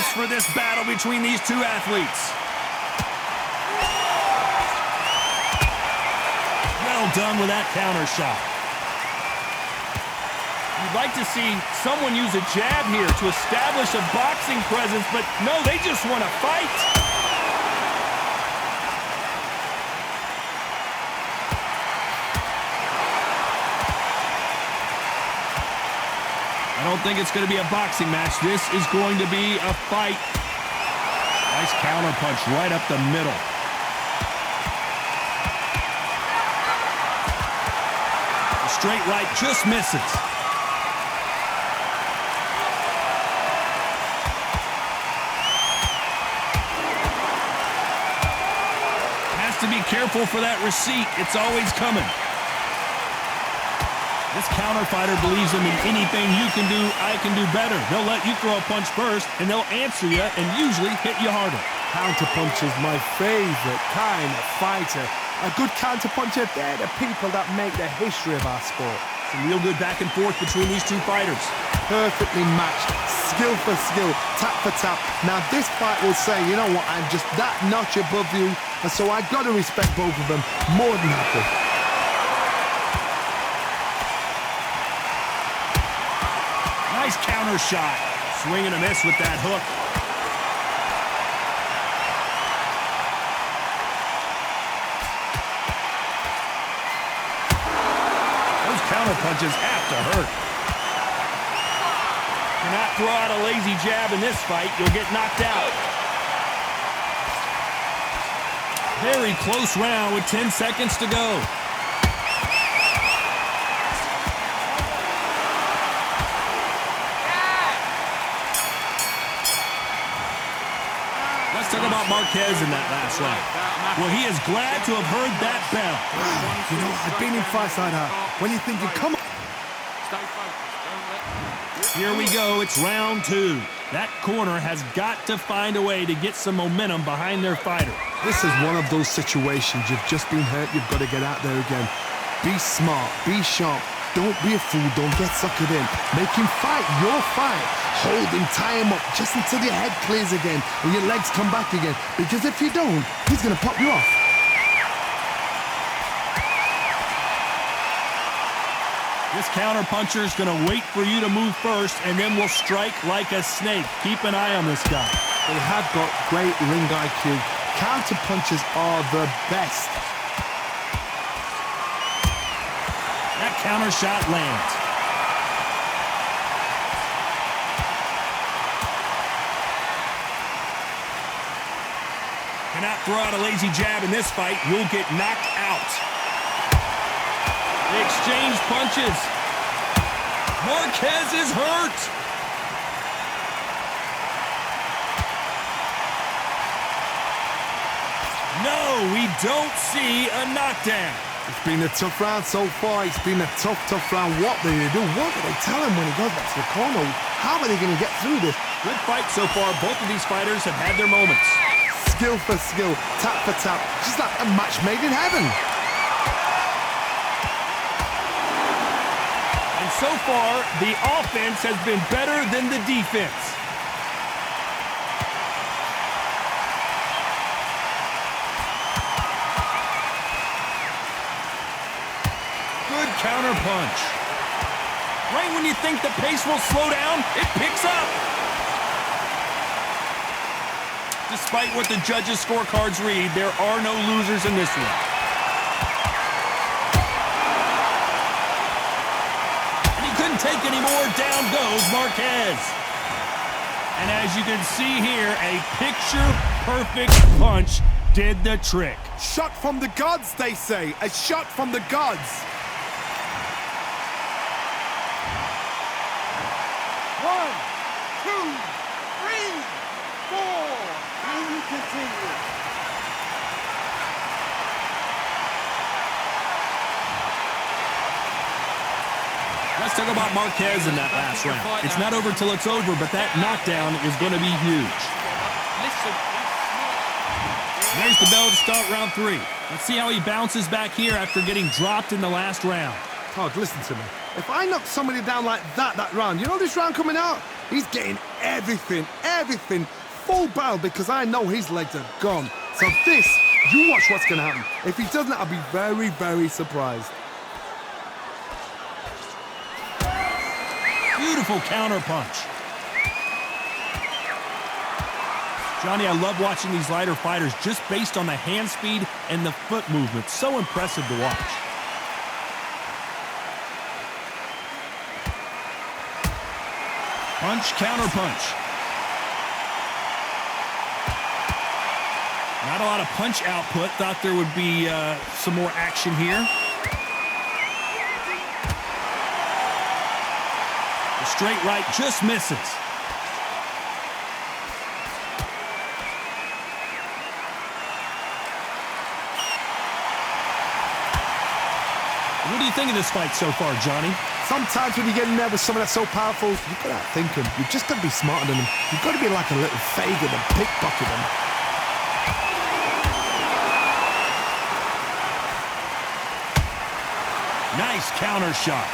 this for this battle between these two athletes. Well done with that counter shot. You'd like to see someone use a jab here to establish a boxing presence, but no, they just want to fight. I don't think it's going to be a boxing match. This is going to be a fight. Nice counter punch right up the middle. The straight right just misses. Has to be careful for that receipt. It's always coming. This counter fighter believes in me. Anything you can do, I can do better. They'll let you throw a punch first, and they'll answer you and usually hit you harder. Counter punch is my favorite kind of fighter. A good counter puncher, they're the people that make the history of our sport. Some real good back and forth between these two fighters. Perfectly matched, skill for skill, tap for tap. Now this fight will say, you know what, I'm just that notch above you, and so I've got to respect both of them more than happy. Nice counter shot. Swing and a miss with that hook. Those counter punches have to hurt. Cannot throw out a lazy jab in this fight. You'll get knocked out. Very close round with 10 seconds to go. Let's talk about Marquez in that last round. Well, he is glad to have heard that bell. You know, I've been in fights like that. When you're thinking, come on. Here we go. It's round two. That corner has got to find a way to get some momentum behind their fighter. This is one of those situations. You've just been hurt. You've got to get out there again. Be smart. Be sharp. Don't be a fool. Don't get suckered in. Make him fight your fight. Hold him, tie him up just until your head clears again and your legs come back again. Because if you don't, he's going to pop you off. This counter-puncher is going to wait for you to move first and then will strike like a snake. Keep an eye on this guy. They have got great ring IQ. Counter-punchers are the best. That counter shot lands. Cannot throw out a lazy jab in this fight. You'll get knocked out. They exchange punches. Marquez is hurt. No, we don't see a knockdown. It's been a tough round so far. It's been a tough round. What do they do? What do they tell him when he goes back to the corner? How are they going to get through this? Good fight so far. Both of these fighters have had their moments. Skill for skill, tap for tap. Just like a match made in heaven. And so far, the offense has been better than the defense. Good counter punch. Right when you think the pace will slow down, it picks up. Despite what the judges' scorecards read, there are no losers in this one. And he couldn't take any more. Down goes Marquez. And as you can see here, a picture-perfect punch did the trick. Shot from the gods, they say. A shot from the gods. 1, 2, 3, 4. And we continue. Let's talk about Marquez in that last round. It's not over till it's over, but that knockdown is going to be huge. There's the bell to start round 3. Let's see how he bounces back here after getting dropped in the last round. Todd, listen to me. If I knock somebody down like that round, you know this round coming out? He's getting everything everything full battle because I know his legs are gone. So this, you watch what's going to happen. If he doesn't, I'll be very, very surprised. Beautiful counter punch. Johnny, I love watching these lighter fighters just based on the hand speed and the foot movement. So impressive to watch. Punch, counter punch. Not a lot of punch output. Thought there would be some more action here. The straight right just misses. What do you think of this fight so far, Johnny? Sometimes when you get in there with someone that's so powerful, you've got to outthink him. You've just got to be smarter than him. You've got to be like a little Fagin and pickpocket him. Nice counter shot.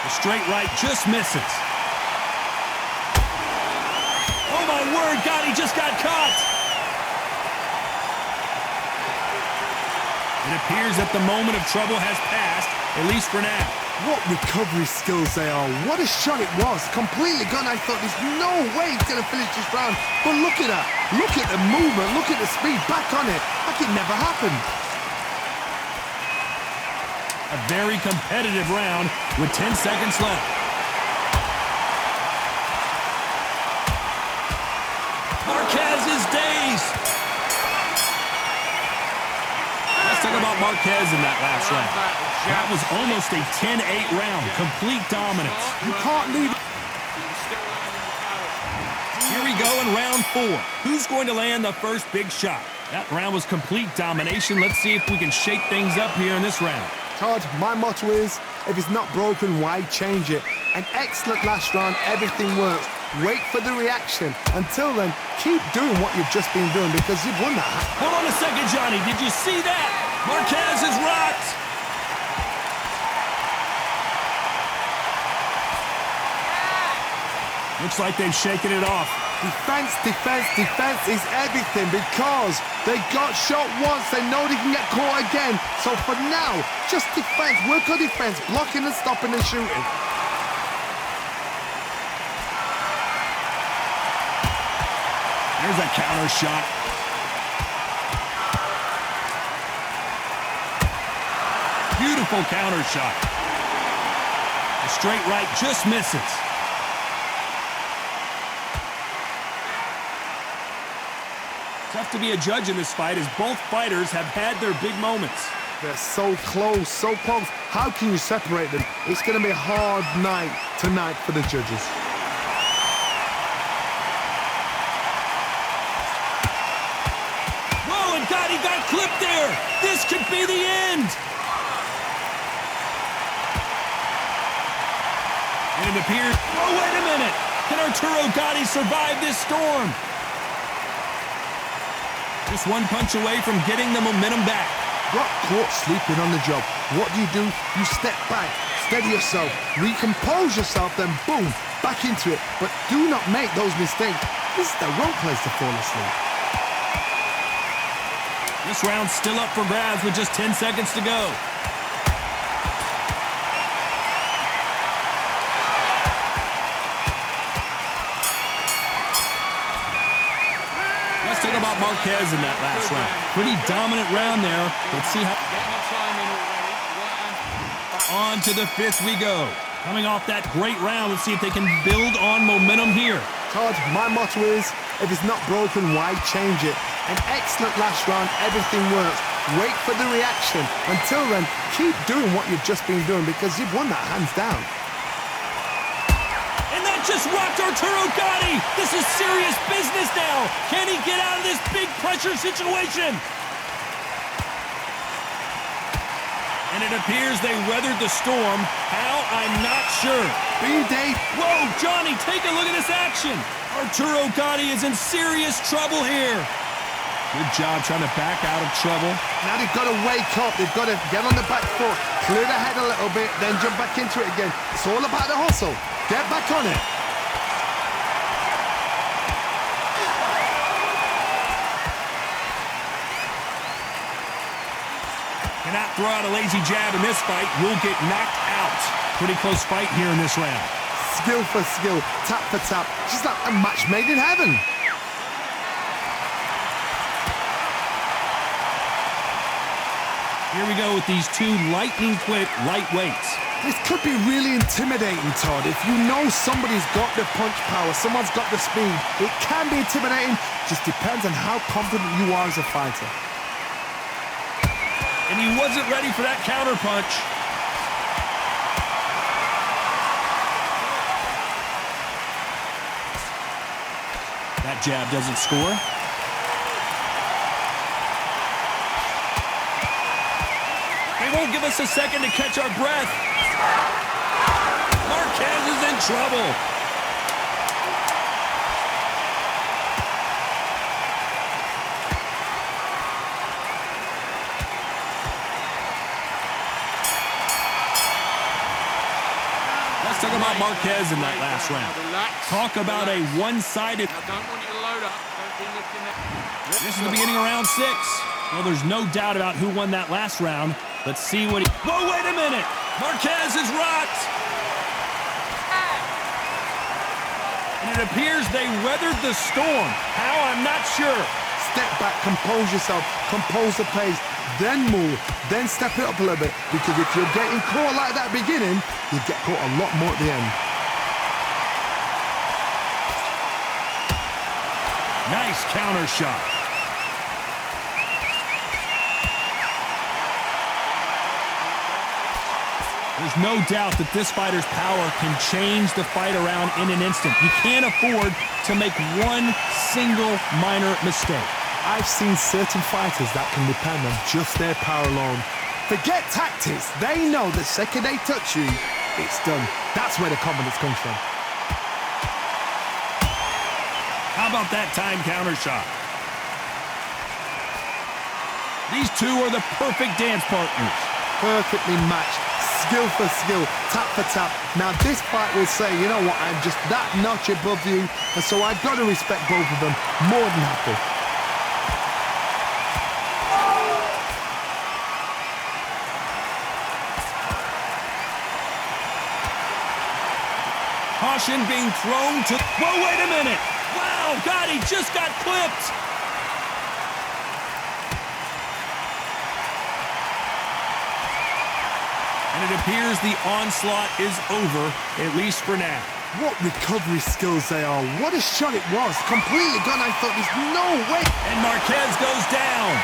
The straight right just misses. Oh my word, Gatti just got caught. It appears that the moment of trouble has passed, at least for now. What recovery skills they are. What a shot it was. Completely gone. I thought there's no way he's going to finish this round. But look at that. Look at the movement. Look at the speed. Back on it. Like it never happened. A very competitive round with 10 seconds left. Marquez is dazed. Let's talk about Marquez in that last round. That was almost a 10-8 round. Complete dominance. You can't leave. Here we go in round 4. Who's going to land the first big shot? That round was complete domination. Let's see if we can shake things up here in this round. Todd, my motto is, if it's not broken, why change it? An excellent last round. Everything works. Wait for the reaction. Until then, keep doing what you've just been doing because you've won that. Hold on a second, Johnny. Did you see that? Marquez is rocked. Looks like they've shaken it off. Defense, defense, defense is everything because they got shot once. They know they can get caught again. So for now, just defense. Work on defense. Blocking and stopping and shooting. There's a counter shot. Beautiful counter shot. The straight right just misses. Tough to be a judge in this fight as both fighters have had their big moments. They're so close, so close. How can you separate them? It's going to be a hard night tonight for the judges. Whoa, and Gatti got clipped there. This could be the end. And it appears... Oh, wait a minute. Can Arturo Gatti survive this storm? Just one punch away from getting the momentum back. Got caught sleeping on the job. What do? You step back, steady yourself, recompose yourself, then boom, back into it. But do not make those mistakes. This is the wrong place to fall asleep. This round's still up for grabs with just 10 seconds to go. Let's talk about Marquez in that last round. Pretty dominant round there. Let's see how... On to the 5th we go. Coming off that great round, let's see if they can build on momentum here. Todd, my motto is, if it's not broken, why change it? An excellent last round, everything works. Wait for the reaction. Until then, keep doing what you've just been doing because you've won that hands down. And that just rocked Arturo Gatti. This is serious business now. Can he get out of this big pressure situation? And it appears they weathered the storm. How? I'm not sure. B-Day. Whoa, Johnny, take a look at this action. Arturo Gatti is in serious trouble here. Good job trying to back out of trouble. Now they've got to wake up. They've got to get on the back foot, clear the head a little bit, then jump back into it again. It's all about the hustle. Get back on it. throw out a lazy jab in this fight, you'll get knocked out. Pretty close fight here in this round. Skill for skill, tap for tap. Just like a match made in heaven. Here we go with these two lightning-quick lightweights. This could be really intimidating, Todd. If you know somebody's got the punch power, someone's got the speed, it can be intimidating. Just depends on how confident you are as a fighter. And he wasn't ready for that counter punch. That jab doesn't score. They won't give us a second to catch our breath. Marquez is in trouble. Let's talk about Marquez in that last round. Talk about a one-sided. This is the beginning of round 6. Well, there's no doubt about who won that last round. Let's see what he... Whoa, wait a minute! Marquez is rocked! And it appears they weathered the storm. How? I'm not sure. Step back, compose yourself, compose the pace, then move, then step it up a little bit. Because if you're getting caught like that beginning, you get caught a lot more at the end. Nice counter shot. There's no doubt that this fighter's power can change the fight around in an instant. You can't afford to make one single minor mistake. I've seen certain fighters that can depend on just their power alone. Forget tactics. They know the second they touch you, it's done. That's where the confidence comes from. How about that time counter shot? These two are the perfect dance partners. Perfectly matched. Skill for skill, tap for tap. Now this fight will say, you know what, I'm just that notch above you, and so I've got to respect both of them more than happy. Caution being thrown to... Whoa, wait a minute! Wow, Gatti just got clipped! And it appears the onslaught is over, at least for now. What recovery skills they are. What a shot it was. Completely gone. I thought there's no way. And Marquez goes down.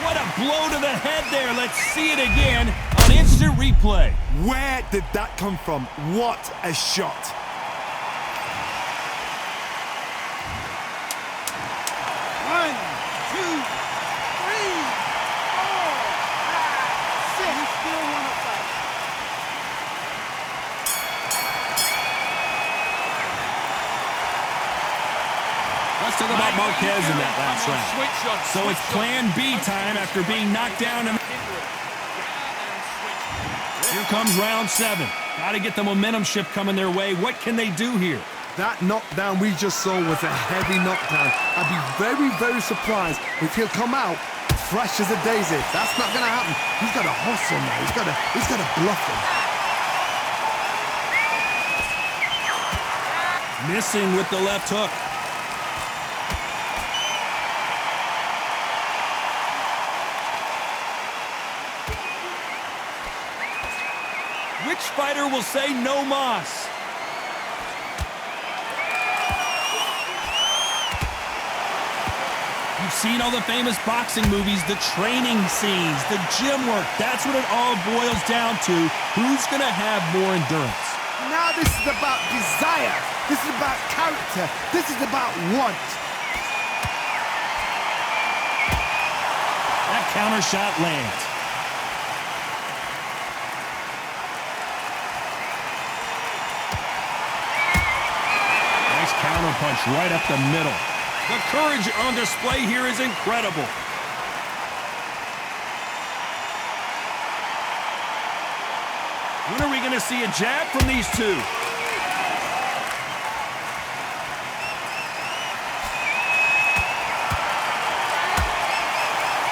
What a blow to the head there. Let's see it again on instant replay. Where did that come from? What a shot. One, two, three, four, five, six. You still want to fight. Let's talk about Marquez in that last round. So it's plan B time after being knocked down. Here comes round 7. Got to get the momentum shift coming their way. What can they do here? That knockdown we just saw was a heavy knockdown. I'd be very, very surprised if he'll come out fresh as a daisy. That's not going to happen. He's got to hustle now. He's got to bluff him. Missing with the left hook. Which fighter will say no mas? You've seen all the famous boxing movies, the training scenes, the gym work. That's what it all boils down to. Who's going to have more endurance? Now this is about desire. This is about character. This is about want. That counter shot lands. Nice counter punch right up the middle. The courage on display here is incredible. When are we going to see a jab from these two?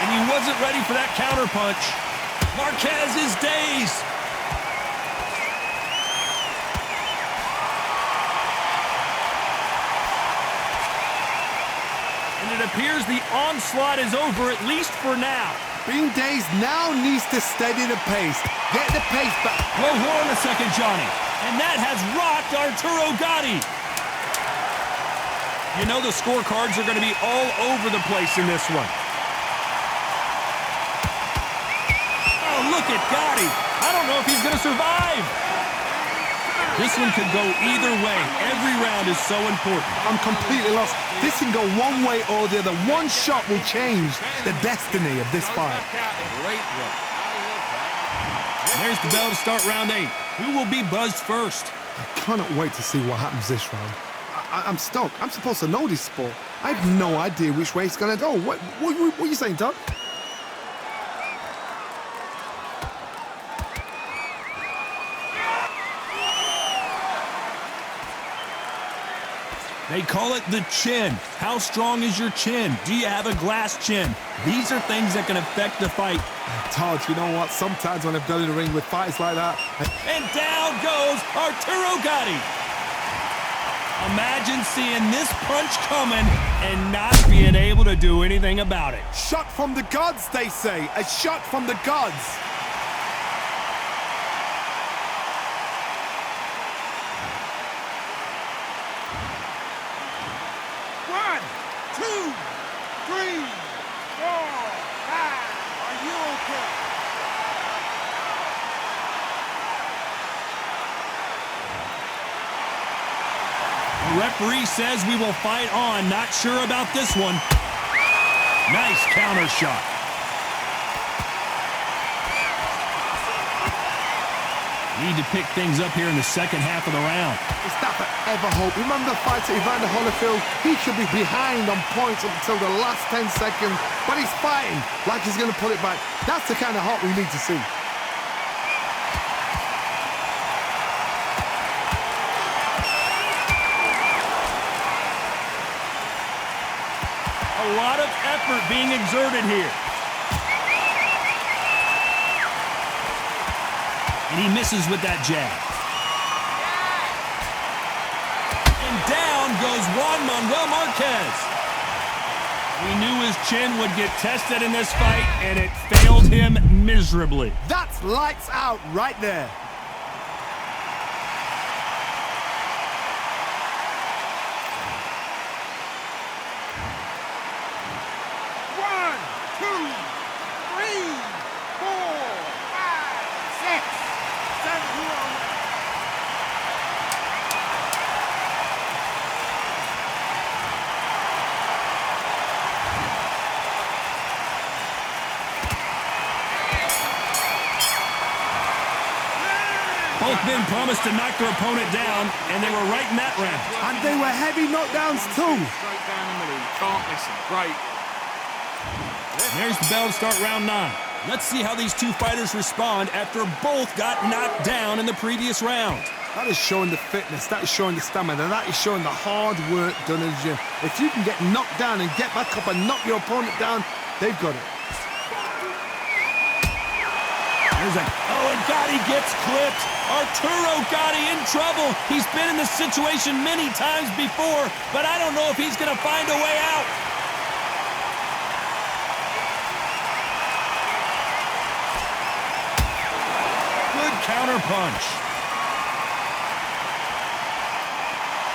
And he wasn't ready for that counterpunch. Marquez is dazed. And it appears the onslaught is over, at least for now. Being dazed now needs to steady the pace. Get the pace back. Well, hold on a second, Johnny. And that has rocked Arturo Gatti. You know the scorecards are going to be all over the place in this one. Oh, look at Gatti. I don't know if he's going to survive. This one could go either way. Every round is so important. I'm completely lost. This can go one way or the other. One shot will change the destiny of this fight. There's the bell to start round 8. Who will be buzzed first? I cannot wait to see what happens this round. I'm stoked. I'm supposed to know this sport. I have no idea which way it's going to go. What are you saying, Todd? They call it the chin. How strong is your chin? Do you have a glass chin? These are things that can affect the fight. Todd, you know what? Sometimes when I've done in the ring with fights like that... And down goes Arturo Gatti. Imagine seeing this punch coming and not being able to do anything about it. Shot from the gods, they say. A shot from the gods. One, two, three, four, five. Are you okay? The referee says we will fight on. Not sure about this one. Nice counter shot. Need to pick things up here in the second half of the round. It's that forever hope. Remember the fight at Evander Holyfield? He should be behind on points up until the last 10 seconds, but he's fighting like he's going to put it back. That's the kind of hope we need to see. A lot of effort being exerted here. And he misses with that jab. And down goes Juan Manuel Marquez. We knew his chin would get tested in this fight, and it failed him miserably. That's lights out right there. One, two, three, four, five, six, seven. You are ready. Both men promised to knock their opponent down, and they were right in that round. And they were heavy knockdowns too. Straight down the middle. You can't miss him. Great. There's the bell to start round 9. Let's see how these two fighters respond after both got knocked down in the previous round. That is showing the fitness, that is showing the stamina, that is showing the hard work done in the gym. If you can get knocked down and get back up and knock your opponent down, they've got it. And Gatti gets clipped. Arturo Gatti in trouble. He's been in this situation many times before, but I don't know if he's going to find a way out. Good counter punch.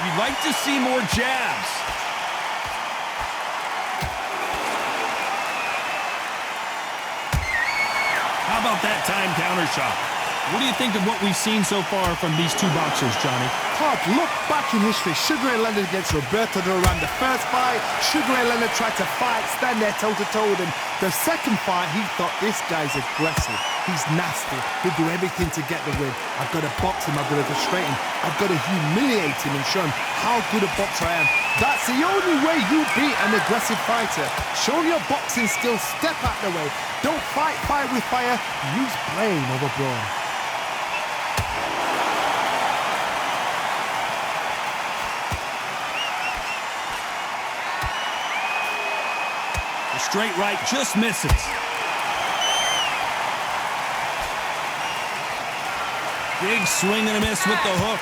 You'd like to see more jabs. How about that time counter shot? What do you think of what we've seen so far from these two boxers, Johnny? Todd, look back in history. Sugar Ray Leonard against Roberto Duran. The first fight, Sugar Ray Leonard tried to fight, stand there toe-to-toe with him. The second fight, he thought, this guy's aggressive. He's nasty. He'll do everything to get the win. I've got to box him. I've got to frustrate him. I've got to humiliate him and show him how good a boxer I am. That's the only way you beat an aggressive fighter. Show your boxing skills. Step out the way. Don't fight fire with fire. Use brain over brawn. The straight right just misses. Big swing and a miss with the hook.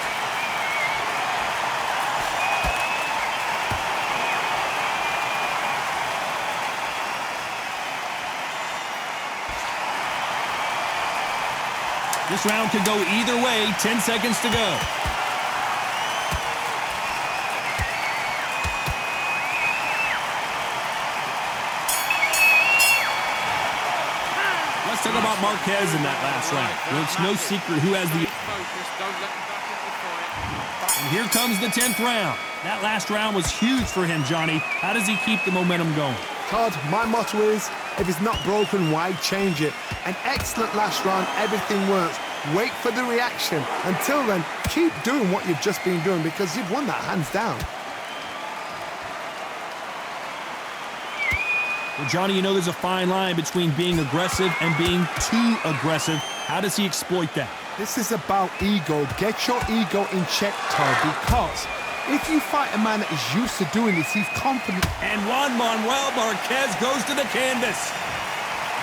This round could go either way. 10 seconds to go. Let's talk about Marquez in that last round. Well, it's no secret who has the... And here comes the 10th round. That last round was huge for him, Johnny. How does he keep the momentum going? Todd, my motto is, if it's not broken, why change it? An excellent last round, everything works. Wait for the reaction. Until then, keep doing what you've just been doing because you've won that hands down. Well, Johnny, you know there's a fine line between being aggressive and being too aggressive. How does he exploit that? This is about ego. Get your ego in check, Todd, because if you fight a man that is used to doing this, he's confident. And Juan Manuel Marquez goes to the canvas.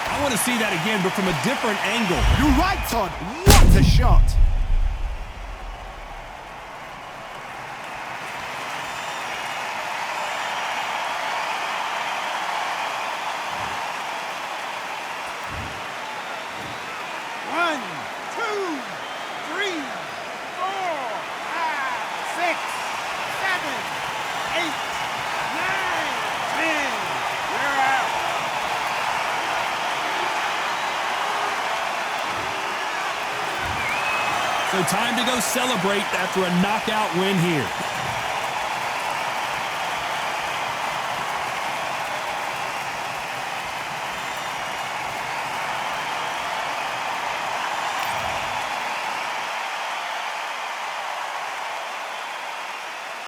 I want to see that again, but from a different angle. You're right, Todd. What a shot. One, two, three, 4, 5, 6, 7, 8, 9, 10. You're out. So time to go celebrate after a knockout win here.